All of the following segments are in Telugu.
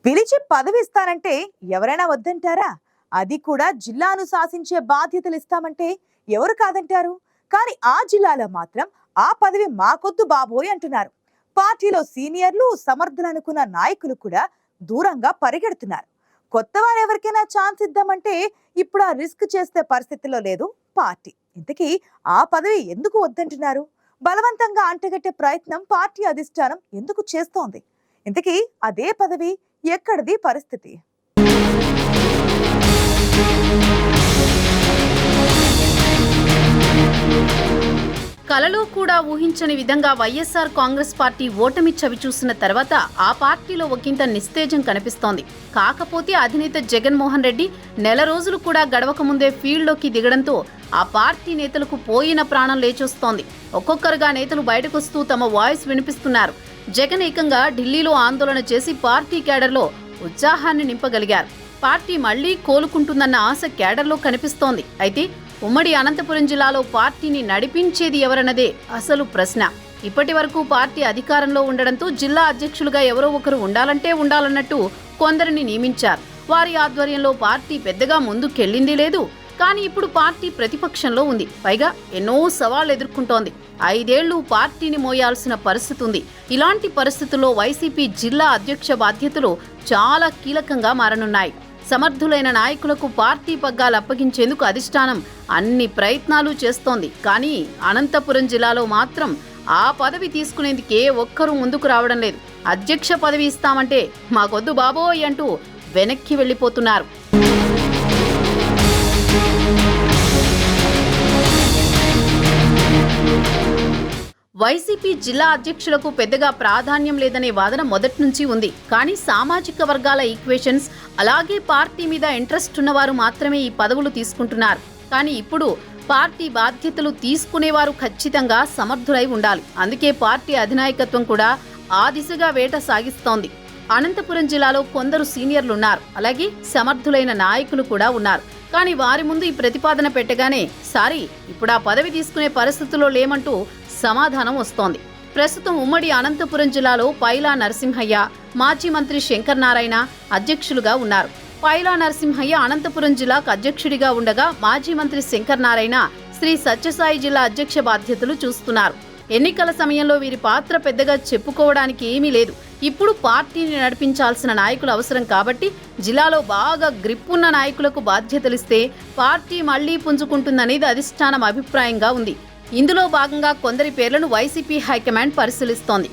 పిలిచి పదవి ఇస్తానంటే ఎవరైనా వద్దంటారా? అది కూడా జిల్లాను శాసించే బాధ్యతలు ఇస్తామంటే ఎవరు కాదంటారు? కానీ ఆ జిల్లాలో మాత్రం ఆ పదవి మాకొద్దు బాబోయ్ అంటున్నారు. పార్టీలో సీనియర్లు, సమర్థులు అనుకున్న నాయకులు కూడా దూరంగా పరిగెడుతున్నారు. కొత్త వారు ఎవరికైనా ఛాన్స్ ఇద్దామంటే ఇప్పుడు ఆ రిస్క్ చేసే పరిస్థితిలో లేదు పార్టీ. ఇంతకీ ఆ పదవి ఎందుకు వద్దంటున్నారు? బలవంతంగా అంటగట్టే ప్రయత్నం పార్టీ అధిష్టానం ఎందుకు చేస్తోంది? ఇంతకీ అదే పదవి ఎక్కడిది పరిస్థితి? కలలో కూడా ఊహించని విధంగా వైఎస్ఆర్ కాంగ్రెస్ పార్టీ ఓటమి చవిచూసిన తర్వాత ఆ పార్టీలో ఒకంత నిస్తేజం కనిపిస్తోంది. కాకపోతే అధినేత జగన్మోహన్ రెడ్డి నెల రోజులు కూడా గడవక ముందే ఫీల్డ్లోకి దిగడంతో ఆ పార్టీ నేతలకు పోయిన ప్రాణం లేచొస్తోంది. ఒక్కొక్కరుగా నేతలు బయటకొస్తూ తమ వాయిస్ వినిపిస్తున్నారు. జగన్ ఏకంగా ఢిల్లీలో ఆందోళన చేసి పార్టీ క్యాడర్లో ఉత్సాహాన్ని నింపగలిగారు. పార్టీ మళ్లీ కోలుకుంటుందన్న ఆశ క్యాడర్లో కనిపిస్తోంది. అయితే ఉమ్మడి అనంతపురం జిల్లాలో పార్టీని నడిపించేది ఎవరన్నదే అసలు ప్రశ్న. ఇప్పటి వరకు పార్టీ అధికారంలో ఉండడంతో జిల్లా అధ్యక్షులుగా ఎవరో ఒకరు ఉండాలన్నట్టు కొందరిని నియమించారు. వారి ఆధ్వర్యంలో పార్టీ పెద్దగా ముందుకెళ్లింది లేదు. కానీ ఇప్పుడు పార్టీ ప్రతిపక్షంలో ఉంది. పైగా ఎన్నో సవాళ్లు ఎదుర్కొంటోంది. 5 ఏళ్లు పార్టీని మోయాల్సిన పరిస్థితి ఉంది. ఇలాంటి పరిస్థితుల్లో వైసీపీ జిల్లా అధ్యక్ష బాధ్యతలు చాలా కీలకంగా మారనున్నాయి. సమర్థులైన నాయకులకు పార్టీ పగ్గాలు అప్పగించేందుకు అధిష్టానం అన్ని ప్రయత్నాలు చేస్తోంది. కానీ అనంతపురం జిల్లాలో మాత్రం ఆ పదవి తీసుకునేందుకే ఒక్కరూ ముందుకు రావడం లేదు. అధ్యక్ష పదవి ఇస్తామంటే మాకొద్దు బాబోయ్ అంటూ వెనక్కి వెళ్లిపోతున్నారు. వైసీపీ జిల్లా అధ్యక్షులకు పెద్దగా ప్రాధాన్యం లేదనే వాదన మొదటి నుంచి ఉంది. కానీ సామాజిక వర్గాల ఈక్వేషన్స్, అలాగే పార్టీ మీద ఇంట్రెస్ట్ ఉన్నవారు మాత్రమే ఈ పదవులు తీసుకుంటున్నారు. కానీ ఇప్పుడు పార్టీ బాధ్యతలు తీసుకునేవారు ఖచ్చితంగా సమర్థులై ఉండాలి. అందుకే పార్టీ అధినాయకత్వం కూడా ఆ దిశగా వేట సాగిస్తోంది. అనంతపురం జిల్లాలో కొందరు సీనియర్లున్నారు, అలాగే సమర్థులైన నాయకులు కూడా ఉన్నారు. కానీ వారి ముందు ఈ ప్రతిపాదన పెట్టగానే సారీ ఇప్పుడు ఆ పదవి తీసుకునే పరిస్థితుల్లో లేమంటూ సమాధానం వస్తోంది. ప్రస్తుతం ఉమ్మడి అనంతపురం జిల్లాలో పైలా నరసింహయ్య, మాజీ మంత్రి శంకర్ నారాయణ అధ్యక్షులుగా ఉన్నారు. పైలా నరసింహయ్య అనంతపురం జిల్లాకు అధ్యక్షుడిగా ఉండగా మాజీ మంత్రి శంకర్ నారాయణ శ్రీ సత్యసాయి జిల్లా అధ్యక్ష బాధ్యతలు చూస్తున్నారు. ఎన్నికల సమయంలో వీరి పాత్ర పెద్దగా చెప్పుకోవడానికి ఏమీ లేదు. ఇప్పుడు పార్టీని నడిపించాల్సిన నాయకులు అవసరం కాబట్టి జిల్లాలో బాగా గ్రిప్పున్న నాయకులకు బాధ్యతలిస్తే పార్టీ మళ్లీ పుంజుకుంటుందనేది అధిష్టానం అభిప్రాయంగా ఉంది. ఇందులో భాగంగా కొందరి పేర్లను వైసీపీ హైకమాండ్ పరిశీలిస్తోంది.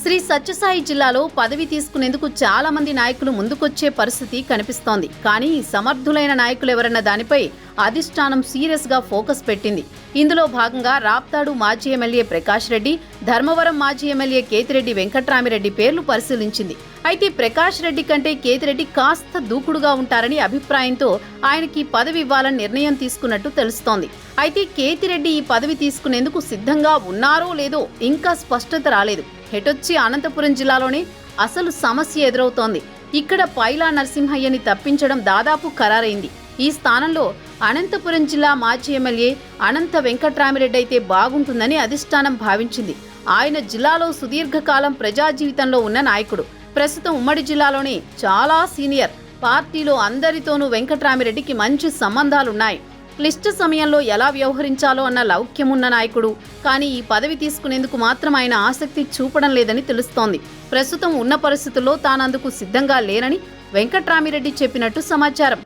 శ్రీ సత్యసాయి జిల్లాలో పదవి తీసుకునేందుకు చాలా మంది నాయకులు ముందుకొచ్చే పరిస్థితి కనిపిస్తోంది. కానీ సమర్థులైన నాయకులు ఎవరన్న దానిపై అధిష్టానం సీరియస్ గా ఫోకస్ పెట్టింది. ఇందులో భాగంగా రాప్తాడు మాజీ ఎమ్మెల్యే ప్రకాష్ రెడ్డి, ధర్మవరం మాజీ ఎమ్మెల్యే కేతిరెడ్డి వెంకట్రామిరెడ్డి పేర్లు పరిశీలించింది. అయితే ప్రకాష్ రెడ్డి కంటే కేతిరెడ్డి కాస్త దూకుడుగా ఉంటారని అభిప్రాయంతో ఆయనకి పదవి ఇవ్వాలని నిర్ణయం తీసుకున్నట్టు తెలుస్తోంది. అయితే కేతిరెడ్డి ఈ పదవి తీసుకునేందుకు సిద్ధంగా ఉన్నారో లేదో ఇంకా స్పష్టత రాలేదు. హెటొచ్చి అనంతపురం జిల్లాలోనే అసలు సమస్య ఎదురవుతోంది. ఇక్కడ పైలా నరసింహయ్యని తప్పించడం దాదాపు ఖరారైంది. ఈ స్థానంలో అనంతపురం జిల్లా మాజీ ఎమ్మెల్యే అనంత వెంకట్రామిరెడ్డి అయితే బాగుంటుందని అధిష్టానం భావించింది. ఆయన జిల్లాలో సుదీర్ఘకాలం ప్రజా జీవితంలో ఉన్న నాయకుడు. ప్రస్తుతం ఉమ్మడి జిల్లాలోనే చాలా సీనియర్. పార్టీలో అందరితోనూ వెంకట్రామిరెడ్డికి మంచి సంబంధాలున్నాయి. క్లిష్ట సమయంలో ఎలా వ్యవహరించాలో అన్న లౌక్యమున్న నాయకుడు. కానీ ఈ పదవి తీసుకునేందుకు మాత్రం ఆయన ఆసక్తి చూపడం లేదని తెలుస్తోంది. ప్రస్తుతం ఉన్న పరిస్థితుల్లో తానందుకు సిద్ధంగా లేనని వెంకట్రామిరెడ్డి చెప్పినట్టు సమాచారం.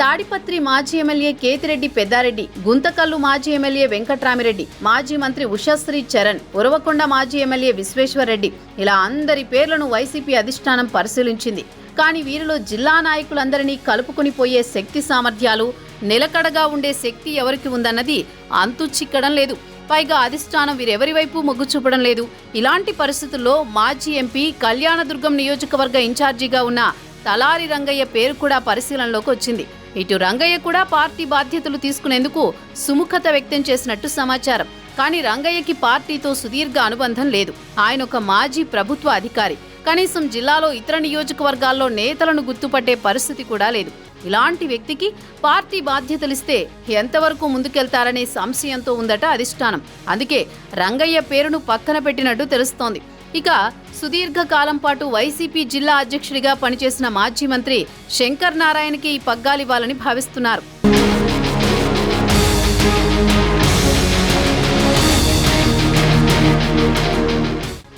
తాడిపత్రి మాజీ ఎమ్మెల్యే కేతిరెడ్డి పెద్దారెడ్డి, గుంతకల్లు మాజీ ఎమ్మెల్యే వెంకట్రామిరెడ్డి, మాజీ మంత్రి ఉషశ్రీ చరణ్, ఉరవకొండ మాజీ ఎమ్మెల్యే విశ్వేశ్వర్రెడ్డి, ఇలా అందరి పేర్లను వైసీపీ అధిష్టానం పరిశీలించింది. కానీ వీరిలో జిల్లా నాయకులందరినీ కలుపుకుని పోయే శక్తి సామర్థ్యాలు, నిలకడగా ఉండే శక్తి ఎవరికి ఉందన్నది అంతు చిక్కడం లేదు. పైగా అధిష్టానం వీరెవరి వైపు మొగ్గు చూపడం లేదు. ఇలాంటి పరిస్థితుల్లో మాజీ ఎంపీ కళ్యాణదుర్గం నియోజకవర్గ ఇన్ఛార్జిగా ఉన్న తలారి రంగయ్య పేరు కూడా పరిశీలనలోకి వచ్చింది. ఇటు రంగయ్య కూడా పార్టీ బాధ్యతలు తీసుకునేందుకు సుముఖత వ్యక్తం చేసినట్టు సమాచారం. కానీ రంగయ్యకి పార్టీతో సుదీర్ఘ అనుబంధం లేదు. ఆయన ఒక మాజీ ప్రభుత్వ అధికారి. కనీసం జిల్లాలో ఇతర నియోజకవర్గాల్లో నేతలను గుర్తుపట్టే పరిస్థితి కూడా లేదు. ఇలాంటి వ్యక్తికి పార్టీ బాధ్యతలిస్తే ఎంతవరకు ముందుకెళ్తారనే సంశయంతో ఉందట అధిష్టానం. అందుకే రంగయ్య పేరును పక్కన పెట్టినట్టు తెలుస్తోంది. ఇక సుదీర్ఘకాలం పాటు వైసీపీ జిల్లా అధ్యక్షుడిగా పనిచేసిన మాజీ మంత్రి శంకర్ నారాయణకి ఈ పగ్గాలివ్వాలని భావిస్తున్నారు.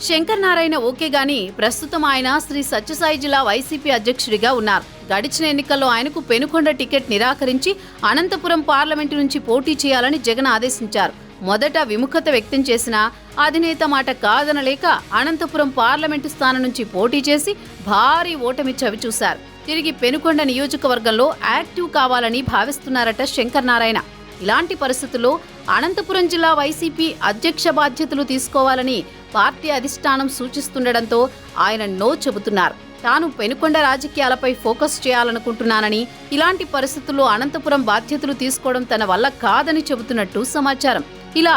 శంకర్ నారాయణ ఓకే గాని ప్రస్తుతం ఆయన శ్రీ సత్యసాయి జిల్లా వైసీపీ అధ్యక్షుడిగా ఉన్నారు. గడిచిన ఎన్నికల్లో ఆయనకు పెనుకొండ టికెట్ నిరాకరించి అనంతపురం పార్లమెంటు నుంచి పోటీ చేయాలని జగన్ ఆదేశించారు. మొదట విముఖత వ్యక్తం చేసిన అధినేత మాట కాదనలేక అనంతపురం పార్లమెంటు స్థానం నుంచి పోటీ చేసి భారీ ఓటమి చవిచూశారు. తిరిగి పెనుకొండ నియోజకవర్గంలో యాక్టివ్ కావాలని భావిస్తున్నారట శంకర్ నారాయణ. ఇలాంటి పరిస్థితుల్లో అనంతపురం జిల్లా వైసీపీ అధ్యక్ష బాధ్యతలు తీసుకోవాలని పార్టీ అధిష్టానం సూచిస్తుండటంతో ఆయన నో చెబుతున్నారు. తాను పెనుకొండ రాజకీయాలపై ఫోకస్ చేయాలనుకుంటున్నానని, ఇలాంటి పరిస్థితుల్లో అనంతపురం బాధ్యతలు తీసుకోవడం తన వల్ల కాదని చెబుతున్నట్టు సమాచారం. ఇలా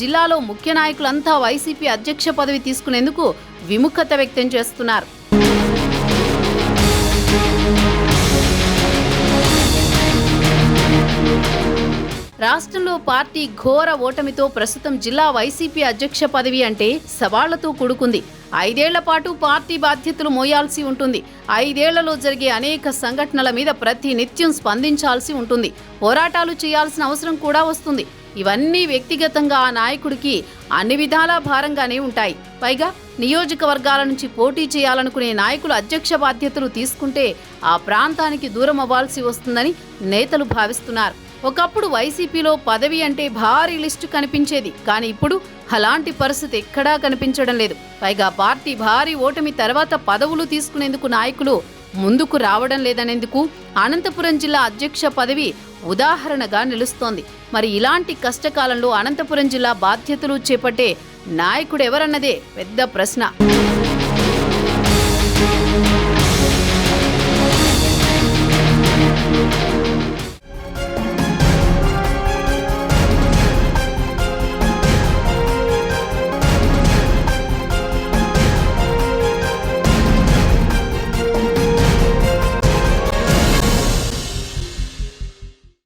జిల్లాలో ముఖ్య నాయకులంతా వైసీపీ అధ్యక్ష పదవి తీసుకునేందుకు విముఖత వ్యక్తం చేస్తున్నారు. రాష్ట్రంలో పార్టీ ఘోర ఓటమితో ప్రస్తుతం జిల్లా వైసీపీ అధ్యక్ష పదవి అంటే సవాళ్లతో కూడుకుంది. 5 ఏళ్ల పాటు పార్టీ బాధ్యతలు మోయాల్సి ఉంటుంది. 5 ఏళ్లలో జరిగే అనేక సంఘటనల మీద ప్రతి నిత్యం స్పందించాల్సి ఉంటుంది. పోరాటాలు చేయాల్సిన అవసరం కూడా వస్తుంది. ఇవన్నీ వ్యక్తిగతంగా ఆ నాయకుడికి అన్ని విధాలా భారంగానే ఉంటాయి. పైగా నియోజకవర్గాల నుంచి పోటీ చేయాలనుకునే నాయకులు అధ్యక్ష బాధ్యతలు తీసుకుంటే ఆ ప్రాంతానికి దూరం అవ్వాల్సి వస్తుందని నేతలు భావిస్తున్నారు. ఒకప్పుడు వైసీపీలో పదవి అంటే భారీ లిస్టు కనిపించేది. కానీ ఇప్పుడు అలాంటి పరిస్థితి ఎక్కడా కనిపించడం లేదు. పైగా పార్టీ భారీ ఓటమి తర్వాత పదవులు తీసుకునేందుకు నాయకులు ముందుకు రావడం లేదనేందుకు అనంతపురం జిల్లా అధ్యక్ష పదవి ఉదాహరణగా నిలుస్తోంది. మరి ఇలాంటి కష్టకాలంలో అనంతపురం జిల్లా బాధ్యతలు చేపట్టే నాయకుడు ఎవరన్నదే పెద్ద ప్రశ్న.